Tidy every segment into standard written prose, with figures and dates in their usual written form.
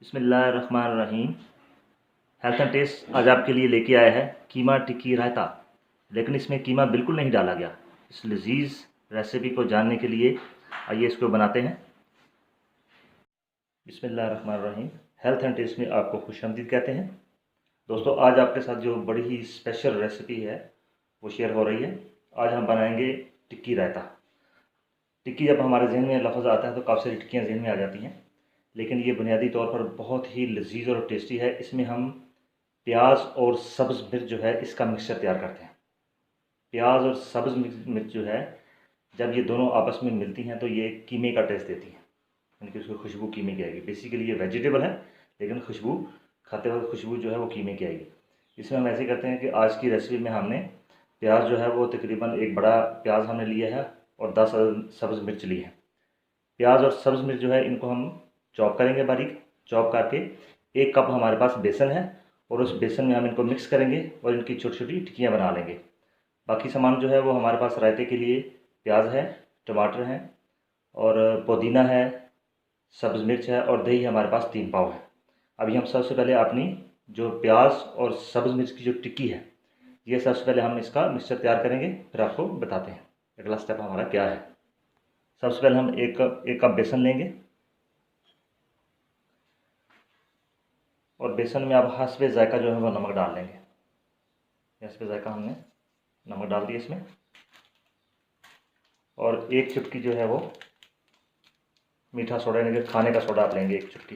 बिस्मिल्लाहिर्रहमानिर्रहीम। Health and test आज आपके लिए लेके आया है कीमा टिक्की रायता। लेकिन इसमें कीमा बिल्कुल नहीं डाला गया। इस लजीज रेसिपी को जानने के लिए आइए इसको बनाते हैं। बिस्मिल्लाहिर्रहमानिर्रहीम। हेल्थ एंड टेस्ट में आपको खुशामदीद कहते हैं। दोस्तों, आज आपके साथ जो बड़ी ही स्पेशल रेसिपी है वो शेयर हो रही है। आज हम बनाएंगे टिक्की रायता। टिक्की जब हमारे जहन में लफ्ज़ आता है तो काफ़ी सारी टिक्कियाँ जहन में आ जाती हैं, लेकिन ये बुनियादी तौर पर बहुत ही लजीज और टेस्टी है। इसमें हम प्याज और सब्ज़ मिर्च जो है इसका मिक्सचर तैयार करते हैं। प्याज और सब्ज़ मिर्च जो है जब ये दोनों आपस में मिलती हैं तो ये कीमे का टेस्ट देती हैं, यानी कि उसकी खुशबू कीमे की आएगी। बेसिकली ये वेजिटेबल है, लेकिन खुशबू खाते वक्त खुशबू जो है वो कीमे की आएगी। इसमें हम ऐसे करते हैं कि आज की रेसिपी में हमने प्याज जो है वो तकरीबन एक बड़ा प्याज हमने लिया है और 10 सब्ज़ मिर्च ली है। प्याज और सब्ज़ मिर्च जो है इनको हम चॉप करेंगे, बारीक चॉप करके। 1 कप हमारे पास बेसन है और उस बेसन में हम इनको मिक्स करेंगे और इनकी छोटी छोटी टिक्कियाँ बना लेंगे। बाकी सामान जो है वो हमारे पास रायते के लिए प्याज है, टमाटर हैं और पुदीना है, सब्ज़ मिर्च है और दही हमारे पास 3 पाव है। अभी हम सबसे पहले अपनी जो प्याज और सब्ज़ मिर्च की जो टिक्की है ये सबसे पहले हम इसका मिक्सचर तैयार करेंगे, फिर आपको बताते हैं अगला स्टेप हमारा क्या है। सबसे पहले हम एक कप बेसन लेंगे और बेसन में अब हस्बे ज़ायका जो है वो नमक डाल लेंगे। हस्बे ज़ायका हमने नमक डाल दिया इसमें, और 1 चुटकी जो है वो मीठा सोडा यानी कि खाने का सोडा आप लेंगे 1 चुटकी।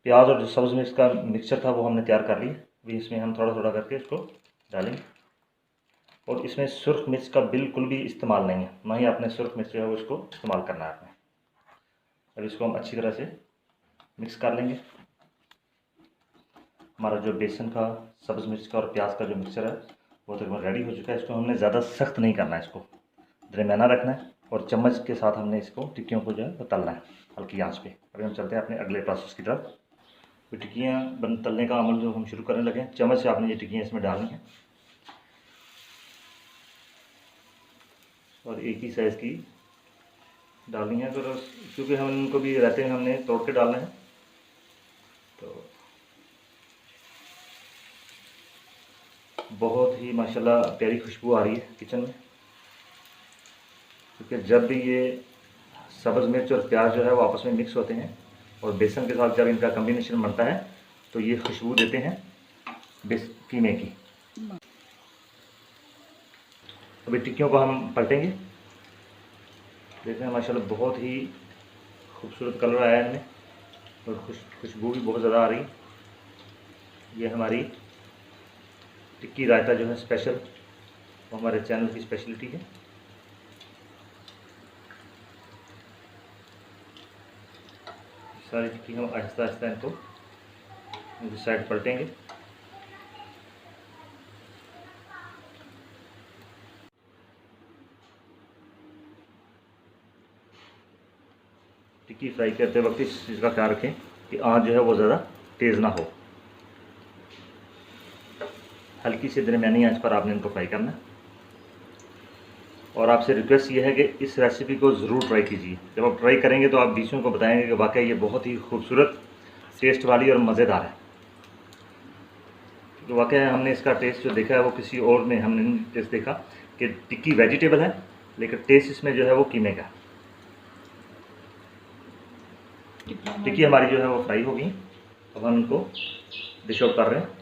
प्याज और जो सब्ज़ मिर्च का मिक्सचर था वो हमने तैयार कर लिया। अभी इसमें हम थोड़ा थोड़ा करके इसको डालेंगे। और इसमें सुर्ख मिर्च का बिल्कुल भी इस्तेमाल नहीं है, ना ही आपने सुर्ख मिर्च जो है वो इसको इस्तेमाल करना है आपने। अब इसको हम अच्छी तरह से मिक्स कर लेंगे। हमारा जो बेसन का, सब्ज़ मिर्च का और प्याज का जो मिक्सचर है वो तकरीबन रेडी हो चुका है। इसको हमने ज़्यादा सख्त नहीं करना है, इसको दरमियाना रखना है और चम्मच के साथ हमने इसको टिक्कियों को जो है वो तलना है हल्की आंच पे। अभी हम चलते हैं अपने अगले प्रोसेस की तरफ। तो टिक्कियाँ तलने का अमल जो हम शुरू करने लगे हैं, चम्मच से आपने ये टिक्कियाँ इसमें डालनी है और एक ही साइज़ की डालनी है। तो क्योंकि हम इनको भी रहते हैं हमने तोड़ के डालना है, तो बहुत ही माशाल्लाह प्यारी खुशबू आ रही है किचन में। क्योंकि जब भी ये सब्ज़ मिर्च और प्याज जो है वो आपस में मिक्स होते हैं और बेसन के साथ जब इनका कम्बिनेशन बनता है तो ये खुशबू देते हैं कीमे की। अभी टिक्कियों को हम पलटेंगे। देखते हैं माशाल्लाह बहुत ही खूबसूरत कलर आया है इनमें और खुशबू भी बहुत ज़्यादा आ रही है। ये हमारी टिक्की रायता जो है स्पेशल, वो हमारे चैनल की स्पेशलिटी है। सारी टिक्की हम आहिस्ता आहिस्ता इनको साइड पलटेंगे। टिक्की फ्राई करते वक्त इस चीज़ का ख्याल रखें कि आंच जो है वो ज़्यादा तेज़ ना हो। हल्की सी दरमियानी आंच पर आपने इनको फ्राई करना है। और आपसे रिक्वेस्ट ये है कि इस रेसिपी को ज़रूर ट्राई कीजिए। जब आप ट्राई करेंगे तो आप दूसरों को बताएंगे कि वाकई ये बहुत ही खूबसूरत, टेस्ट वाली और मज़ेदार है। तो वाकई हमने इसका टेस्ट जो देखा है वो किसी और में हमने टेस्ट देखा कि टिक्की वेजिटेबल है, लेकिन टेस्ट इसमें जो है वो कीमे का। टिक्की हमारी जो है वो फ्राई हो गई। अब हम इनको डिश आउट कर रहे हैं।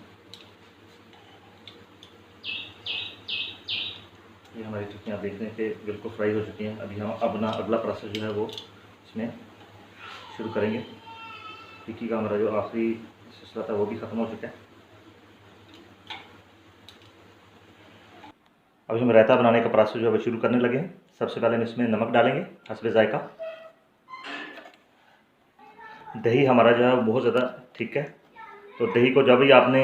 ये हमारी टिक्कियाँ देख रहे हैं कि बिल्कुल फ्राई हो चुकी हैं। अभी हम अपना अगला प्रोसेस जो है वो इसमें शुरू करेंगे। टिक्की का हमारा जो आखिरी सिलसिला था वो भी ख़त्म हो चुका है। अभी हम रायता बनाने का प्रोसेस जो है वो शुरू करने लगे हैं। सबसे पहले हम इसमें नमक डालेंगे हस्बे ज़ायका। दही हमारा जो है वो बहुत ज़्यादा ठीक है, तो दही को जब भी आपने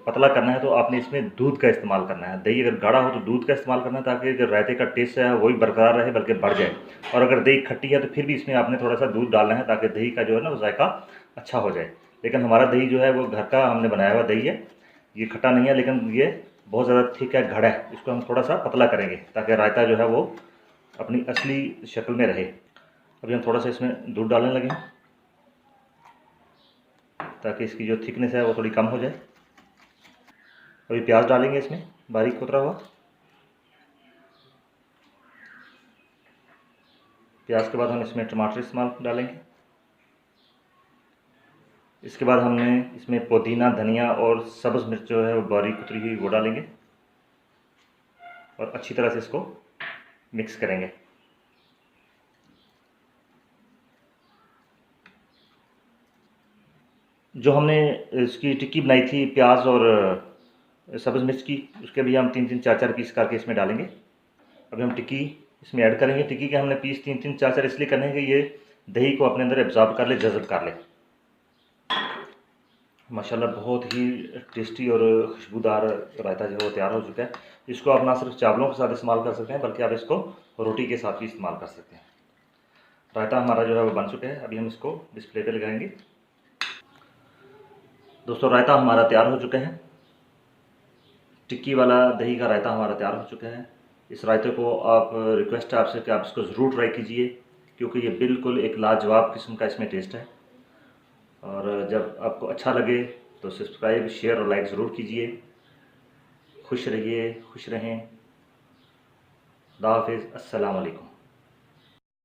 पतला करना है तो आपने इसमें दूध का इस्तेमाल करना है। दही अगर गाढ़ा हो तो दूध का इस्तेमाल करना है, ताकि जो रायते का टेस्ट है वही बरकरार रहे बल्कि बढ़ जाए। और अगर दही खट्टी है तो फिर भी इसमें आपने थोड़ा सा दूध डालना है, ताकि दही का जो है ना वो जायका अच्छा हो जाए। लेकिन हमारा दही जो है वो घर का हमने बनाया हुआ दही है, ये खट्टा नहीं है, लेकिन ये बहुत ज़्यादा ठीक है, गाढ़ा है। इसको हम थोड़ा सा पतला करेंगे ताकि रायता जो है वो अपनी असली शक्ल में रहे। अभी हम थोड़ा सा इसमें दूध डालने लगे। ताकि इसकी जो थिकनेस है वो थोड़ी कम हो जाए। अभी प्याज डालेंगे इसमें, बारीक कुतरा हुआ। प्याज के बाद हम इसमें टमाटर इस्तेमाल डालेंगे। इसके बाद हमने इसमें पुदीना, धनिया और सब्ज़ मिर्च जो है वो बारीक कुतरी हुई वो डालेंगे और अच्छी तरह से इसको मिक्स करेंगे। जो हमने इसकी टिक्की बनाई थी प्याज और सब्ज़ मिर्च की, उसके भी हम 3-3, 4-4 पीस करके इसमें डालेंगे। अभी हम टिक्की इसमें ऐड करेंगे। टिक्की के हमने पीस 3-3, 4-4 इसलिए करने हैं कि ये दही को अपने अंदर एब्जॉर्ब कर ले, जज़ब कर ले। माशाल्लाह बहुत ही टेस्टी और खुशबूदार रायता जो है वो तैयार हो चुका है। इसको आप ना सिर्फ चावलों के साथ इस्तेमाल कर सकते हैं, बल्कि आप इसको रोटी के साथ भी इस्तेमाल कर सकते हैं। रायता हमारा जो है वो बन चुका है। अभी हम इसको डिस्प्ले पे लगाएंगे। दोस्तों, रायता हमारा तैयार हो चुका है। टिक्की वाला दही का रायता हमारा तैयार हो चुका है। इस रायते को आप, रिक्वेस्ट है आपसे कि आप इसको ज़रूर ट्राई कीजिए, क्योंकि ये बिल्कुल एक लाजवाब किस्म का इसमें टेस्ट है। और जब आपको अच्छा लगे तो सब्सक्राइब, शेयर और लाइक ज़रूर कीजिए। खुश रहिए, खुश रहें। खुदा हाफिज़। अस्सलाम वालेकुम।